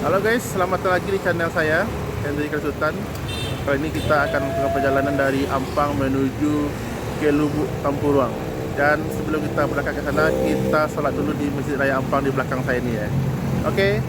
Halo guys, selamat datang lagi di channel saya, Hendri Sultan. Kali ini kita akan melakukan perjalanan dari Ampang menuju ke Lubuk Tampuruang. Dan sebelum kita berangkat ke sana, kita sholat dulu di Masjid Raya Ampang di belakang saya ini ya. Oke.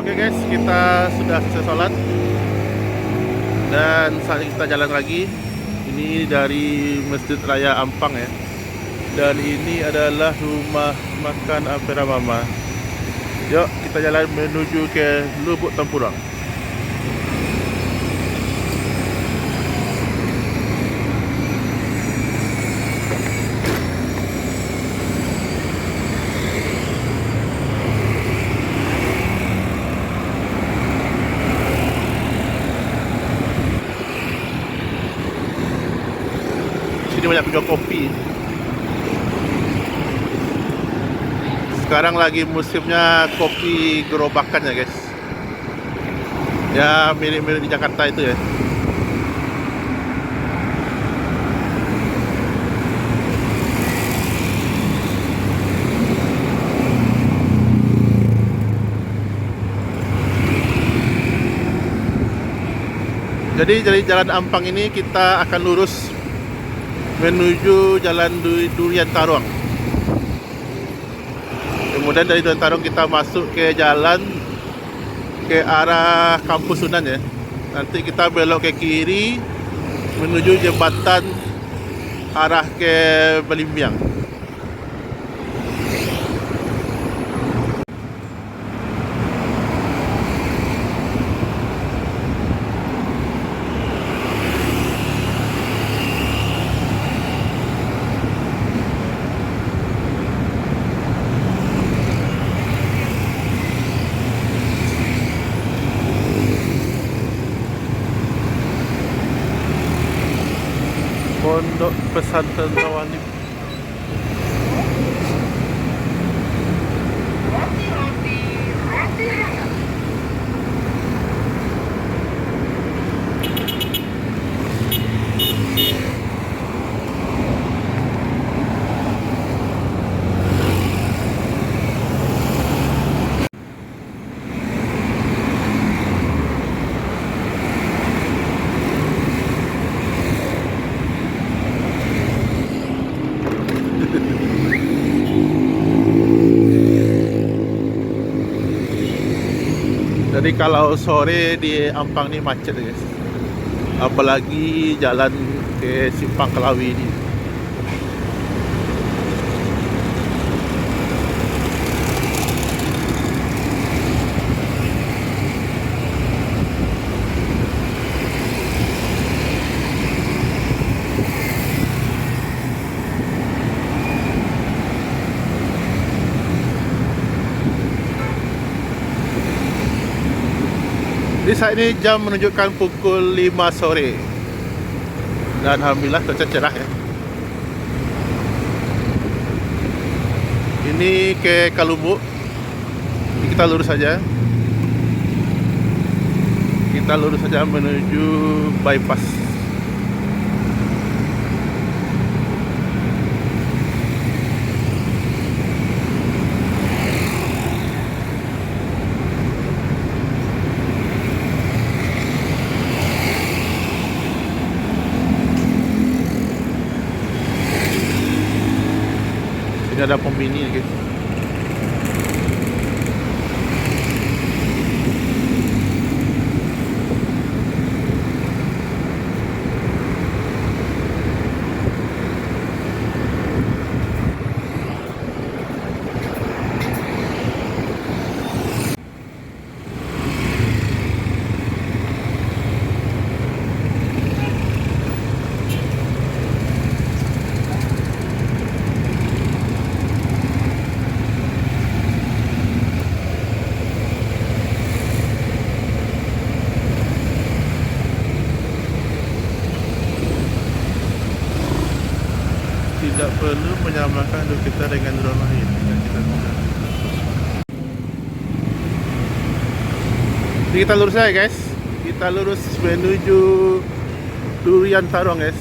Oke guys, kita sudah selesai sholat dan saat ini kita jalan lagi. Ini dari Masjid Raya Ampang ya. Dan ini adalah rumah makan Ampera Mama. Yuk kita jalan menuju ke Lubuk Tampuruang. Sini banyak penjual kopi. Sekarang lagi musimnya kopi gerobakan ya guys. Ya mirip-mirip di Jakarta itu ya. Jadi dari Jalan Ampang ini kita akan lurus menuju Jalan Durian Tarong. Kemudian dari Durian Tarong kita masuk ke jalan ke arah Kampus Sunan ya. Nanti kita belok ke kiri menuju jembatan arah ke Belimbiang. Pondok Pesantren Tawalib. Jadi kalau sore di Ampang ini macet guys. Apalagi jalan ke Simpang Kelawi ini. Di saat ini jam menunjukkan pukul 5 sore. Dan alhamdulillah cuaca cerah ya. Ini ke Kalubuk. Ini kita lurus saja. Kita lurus saja menuju bypass. Ini ada pom mini guys. menyamakan hidup kita dengan orang lain. Jadi kita lurus aja guys. Kita lurus menuju Durian Tarong guys.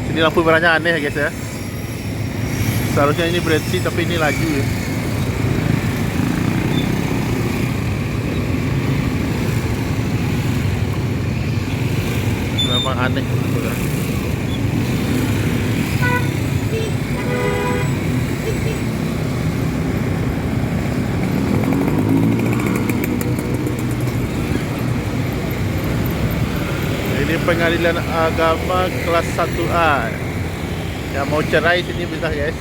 Sini lampu merahnya aneh guys ya. Seharusnya ini berhenti tapi ini laju ya. Memang aneh. Ini pengadilan agama kelas 1A. Yang mau cerai sini bisa guys.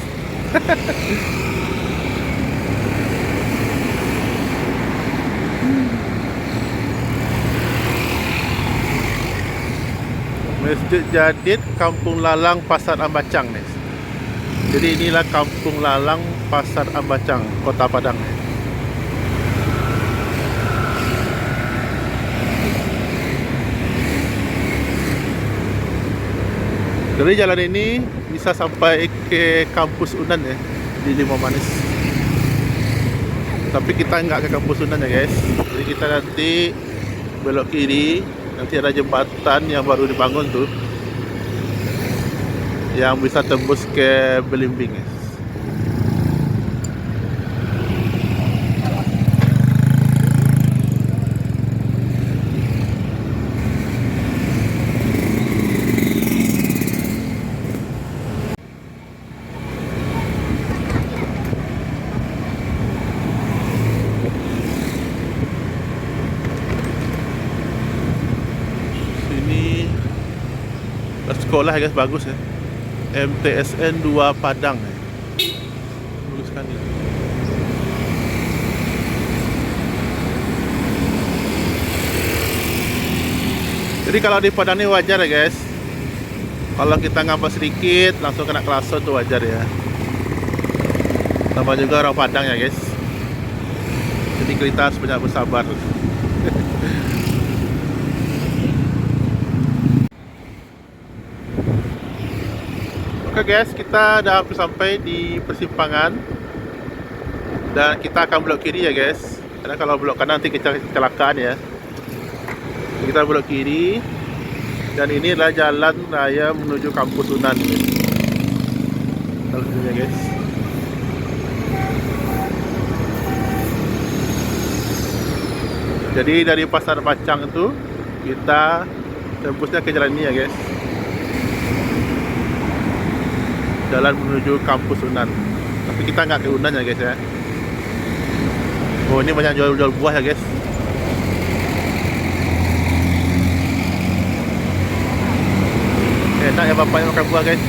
Masjid Jadid Kampung Lalang Pasar Ambacang nih. Jadi inilah Kampung Lalang Pasar Ambacang, Kota Padang nih. Dari jalan ini bisa sampai ke kampus Unan ya, di Limau Manis. Tapi kita nggak ke kampus Unan ya guys. Jadi kita nanti belok kiri, nanti ada jembatan yang baru dibangun tuh, yang bisa tembus ke Belimbing guys. Sekolah guys, bagus ya. MTSN 2 Padang ya. Bagus sekali. Jadi kalau di Padang ini wajar ya guys. Kalau kita ngambek sedikit langsung kena klason tuh wajar ya. Sama juga orang Padang ya guys. Jadi kita harus banyak bersabar. Oke guys, kita udah hampir sampai di persimpangan dan kita akan belok kiri ya guys. Karena kalau belok kanan nanti kita kecelakaan ya. Kita belok kiri dan ini adalah jalan raya menuju kampus Unan. Alhamdulillah guys. Jadi dari Pasar Bacang itu kita tembusnya ke jalan ini ya guys. Jalan menuju kampus Unan. Tapi kita nggak ke Unan ya guys ya. Oh, ini banyak jual buah ya guys. Enak ya bapaknya makan buah guys.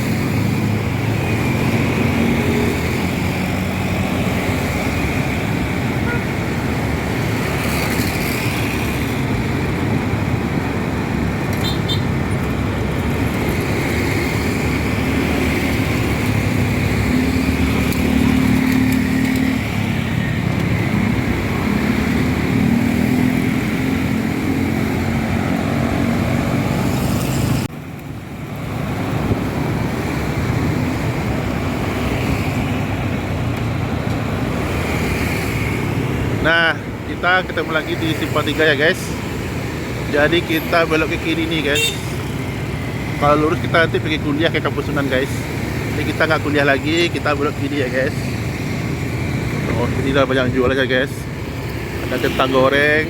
Nah, kita ketemu lagi di Simpang 3 ya guys. Jadi kita belok ke kiri nih guys. Kalau lurus kita nanti pergi kuliah ke kampus Unan guys. Jadi kita nggak kuliah lagi, kita belok kiri ya guys. Oh, ini udah banyak jual aja guys. Ada kentang goreng,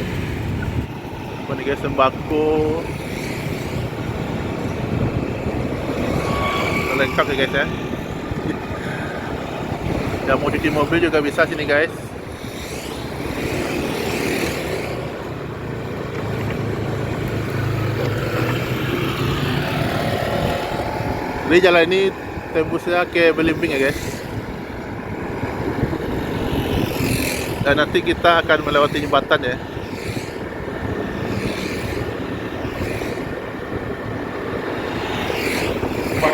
apa nih guys, sembako, lengkap ya guys ya. Yang mau cuci mobil juga bisa sini guys. Jadi jalan ini tembusnya ke Belimbing ya guys. Dan nanti kita akan melewati jembatan ya.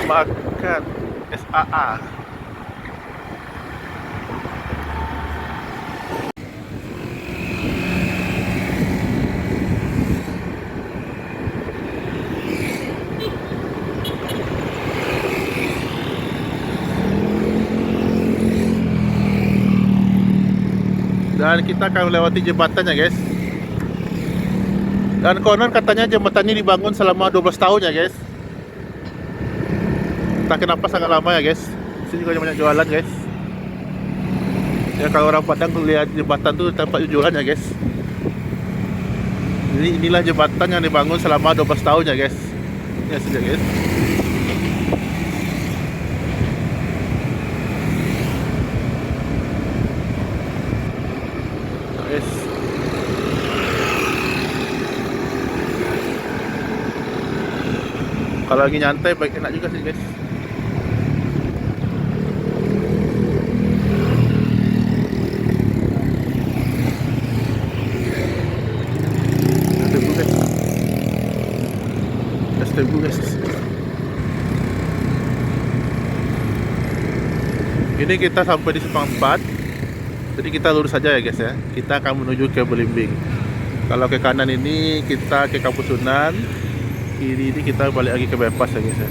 Makan SAA. Dan kita akan melewati jembatannya guys. Dan konon katanya jembatan ini dibangun selama 12 tahun ya guys. Entah kenapa sangat lama ya guys. Sini juga banyak jualan guys. Ya kalau orang Padang lihat jembatan tuh tempat jualan ya guys. Jadi inilah jembatan yang dibangun selama 12 tahun ya guys. Ya saja guys. Guys. Kalau lagi nyantai baik enak juga sih guys. Ini kita sampai di Simpang 4. Jadi kita lurus saja ya guys ya. Kita akan menuju ke Belimbing. Kalau ke kanan ini kita ke Kampus Sunan, kiri ini kita balik lagi ke bypass ya guys ya.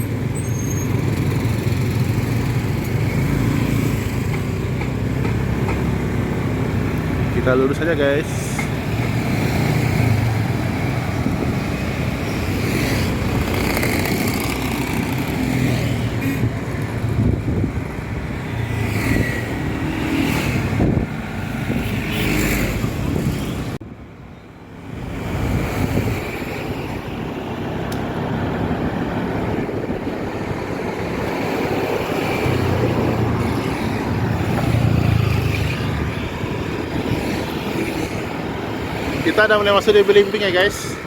Kita lurus saja guys. Kita udah mulai masuk di Belimbing ya guys.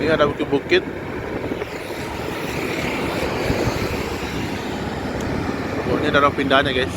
Ini ada bukit-bukit. Oh, ini ada pindahnya guys.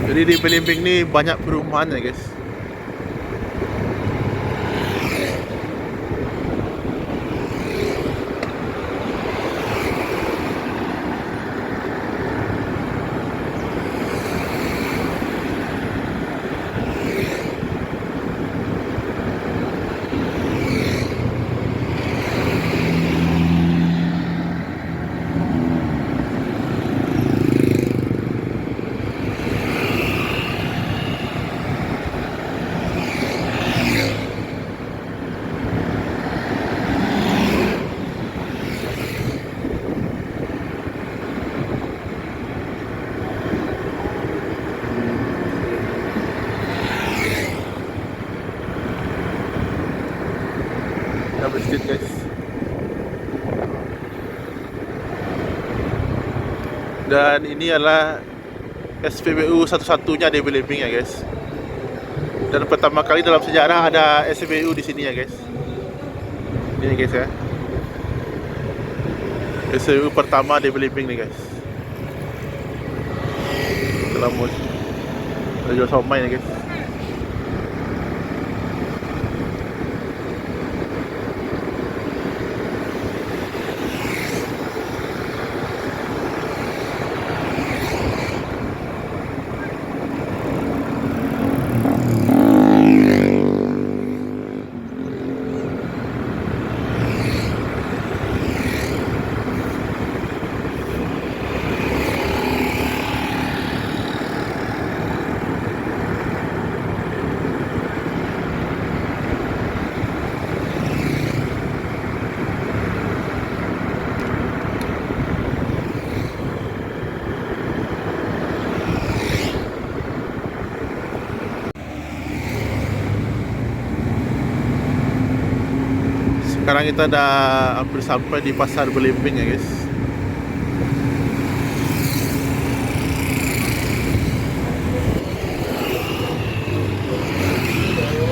Jadi di Belimbing ini banyak perumahan ya guys. Masjid guys. Dan ini adalah SPBU satu-satunya di Belimbing ya guys. Dan pertama kali dalam sejarah ada SPBU di sini ya guys. Ini guys ya. SPBU pertama di Belimbing nih guys. Selamat. Ada jual somai nih guys. Sekarang kita udah hampir sampai di Pasar Belimbing ya guys.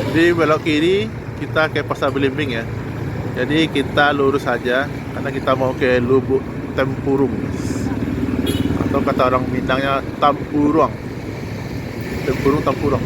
Jadi belok kiri kita ke Pasar Belimbing ya. Jadi kita lurus saja karena kita mau ke Lubuk Tempurung guys. Atau kata orang Minangnya Tampurung. Tampurung.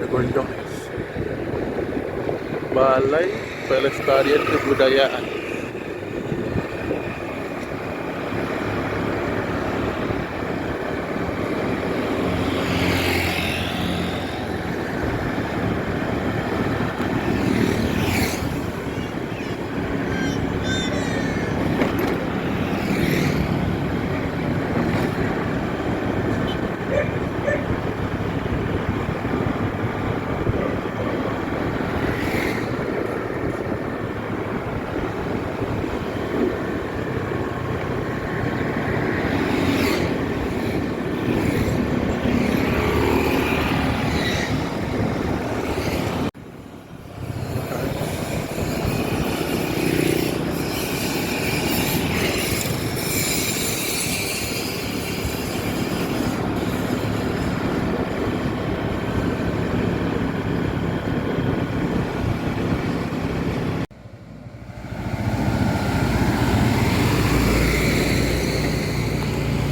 Gondong guys. Balai Pelestarian Kebudayaan.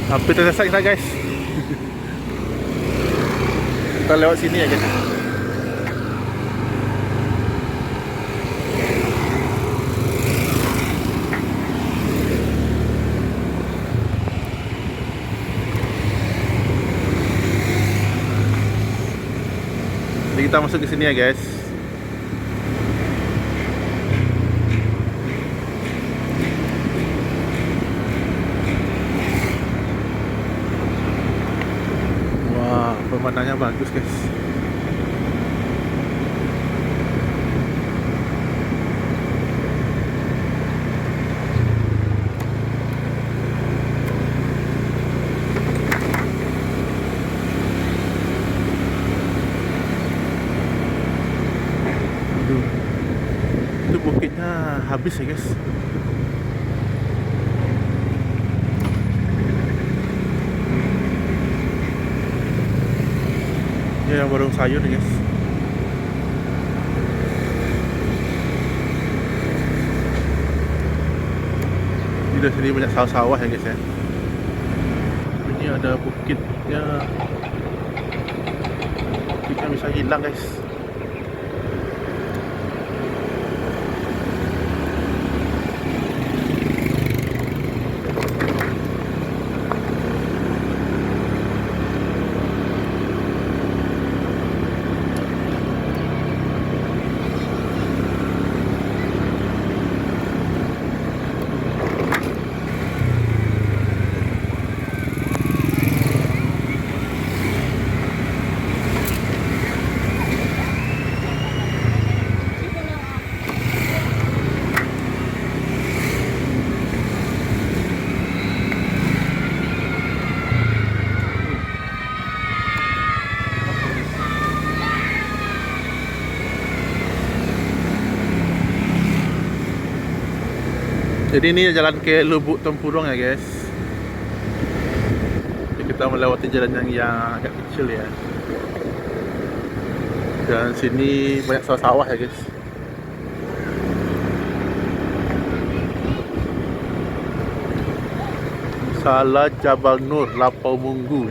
Hampir selesai kita guys. Kita lewat sini ya guys. Jadi kita masuk ke sini ya guys. Pemandangannya bagus guys. Itu bukitnya habis ya guys. Ya, yang warung sayur nih guys. Di sini banyak sawah-sawah ya guys ya. Ini ada bukitnya. Bukitnya bisa hilang guys. Jadi ini jalan ke Lubuk Tempurung ya guys. Jadi kita melewati jalan yang agak kecil ya. Dan sini banyak sawah-sawah ya guys. Salah Jabal Nur, Lapau Munggu.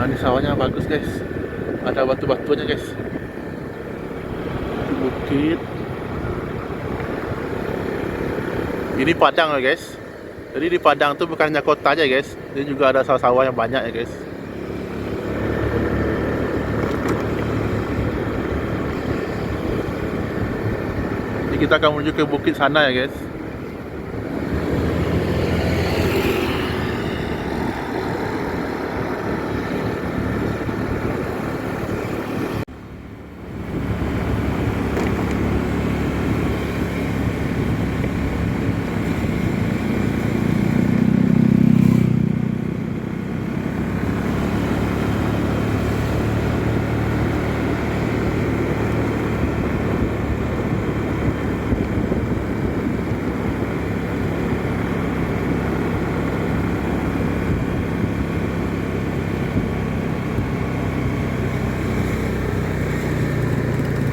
Ini sawahnya bagus guys, ada batu-batuannya guys. Bukit. Ini Padang ya guys. Jadi di Padang tuh bukan hanya kota aja guys, ini juga ada sawah-sawah yang banyak ya guys. Jadi kita akan menuju ke bukit sana ya guys.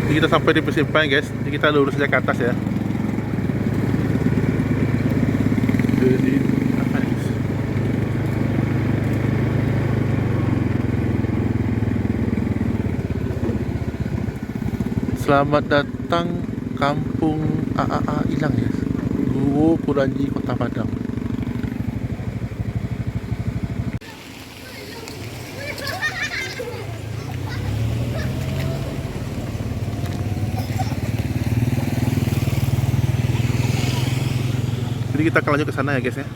Jadi kita sampai di persimpangan guys, jadi kita lurus saja ke atas ya. Jadi apa nih guys? Selamat datang Kampung AAA Ilang ya, Guwo Puranji, Kota Padang. Jadi kita akan lanjut ke sana ya guys ya.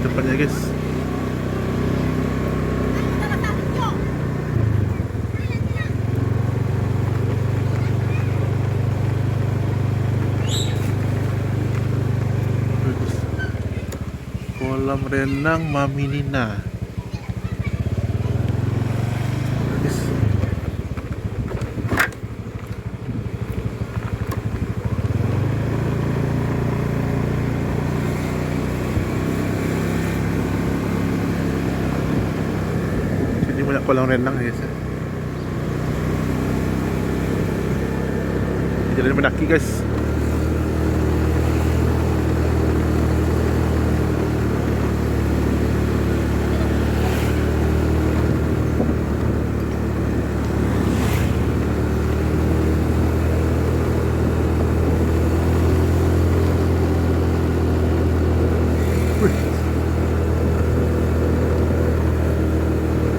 Depannya guys. Kolam renang Mami Nina. Banyak kolam renang ya guys ya. Jalan mendaki guys.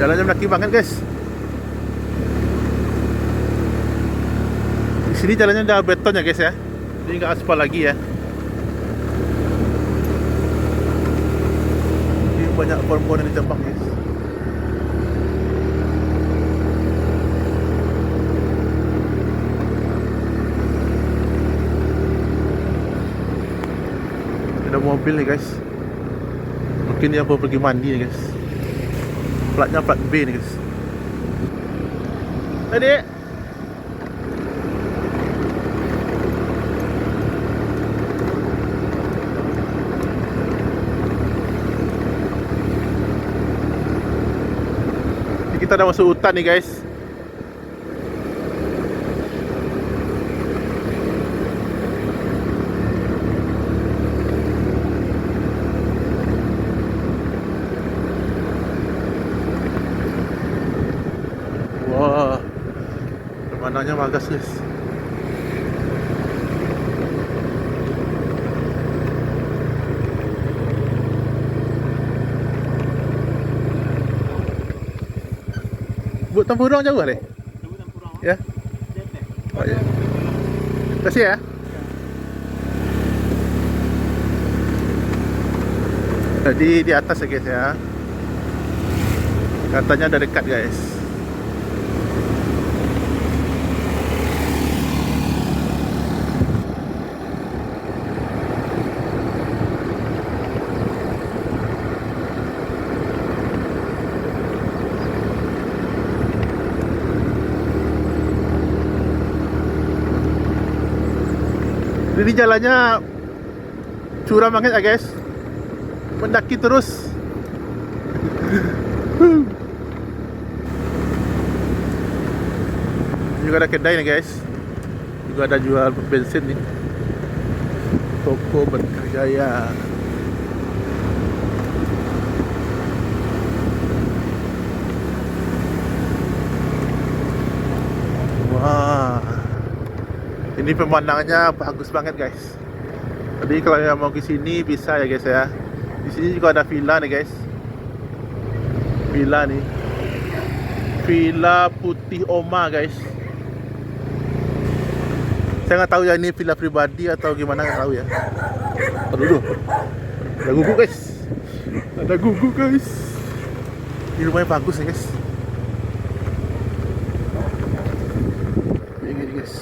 Jalannya mendaki banget guys. Di sini jalannya udah beton ya guys ya. Jadi nggak aspal lagi ya. Ini banyak pohon-pohon yang ditebang guys. Ada mobil nih guys. Mungkin dia mau pergi mandi nih guys. Platnya plat B nih guys. Adik. Kita udah masuk hutan nih guys. Pemandangannya bagus guys. Bu Tempurung jauh kali? Ya. Oh, ya. Kasih ya. Jadi di atas ya guys ya. Katanya udah dekat guys. Ini jalannya curam banget ya guys. Mendaki terus. Juga ada kedai nih guys. Juga ada jual bensin nih. Toko Berkajaya. Wah. Ini pemandangannya bagus banget guys. Jadi kalau yang mau ke sini bisa ya guys ya. Di sini juga ada villa nih guys. Villa nih. Villa Putih Oma guys. Saya nggak tahu ya ini villa pribadi atau gimana, nggak tahu ya. Aduh, ada guguk guys. Ada guguk guys. Ini rumahnya bagus ya guys. Ini guys.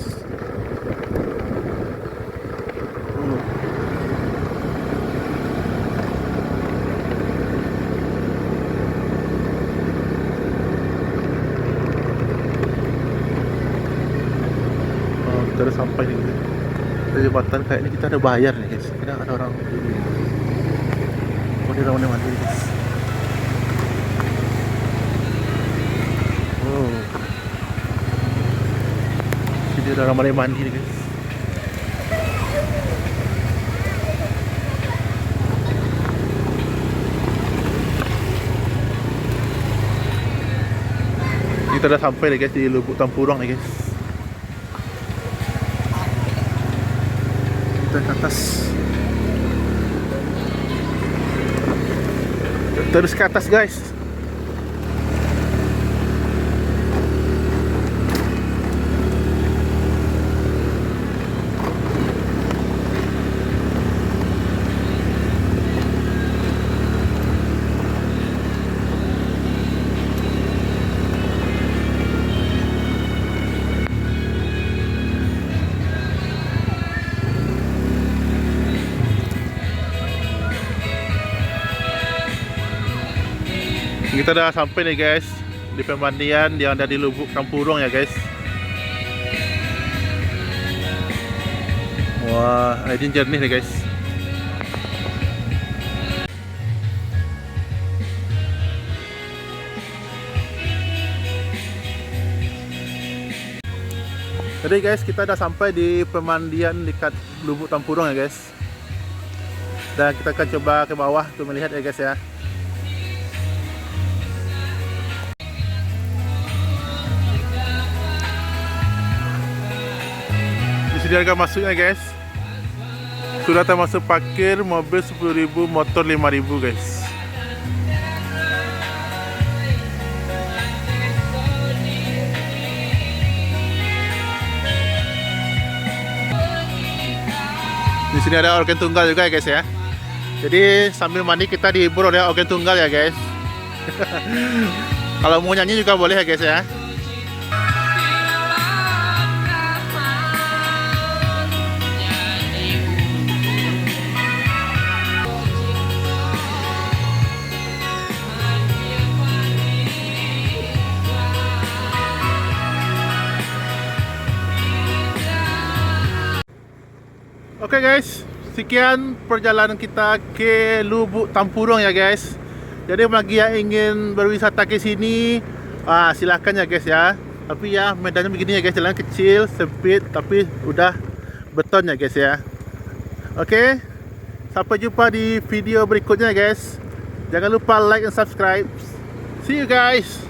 Kita udah sampai nih guys. Dari jembatan kayak ini kita ada bayar nih guys. Kita ada orang ini. Oh, dia orang mandi guys. Oh. Sini ada orang mandi nih guys. Kita udah sampai nih guys di Lubuk Tempurung nih guys. Kita ke atas. Terus ke atas guys. Kita udah sampai nih guys di pemandian yang ada di Lubuk Tempurung ya guys. Wah, airnya jernih nih guys. Jadi guys, kita udah sampai di pemandian dekat Lubuk Tempurung ya guys. Dan kita akan coba ke bawah untuk melihat ya guys ya. Di harga masuknya guys sudah termasuk parkir, mobil 10.000, motor 5.000 guys. Di sini ada organ tunggal juga ya guys ya. Jadi sambil mandi kita dihibur oleh organ tunggal ya guys. Kalau mau nyanyi juga boleh ya guys ya. Oke guys, sekian perjalanan kita ke Lubuk Tempurung ya guys. Jadi bagi yang ingin berwisata ke sini, silakan ya guys ya. Tapi ya medannya begini ya guys, jalan kecil, sempit, tapi udah beton ya guys ya. Oke, sampai jumpa di video berikutnya guys. Jangan lupa like and subscribe. See you guys.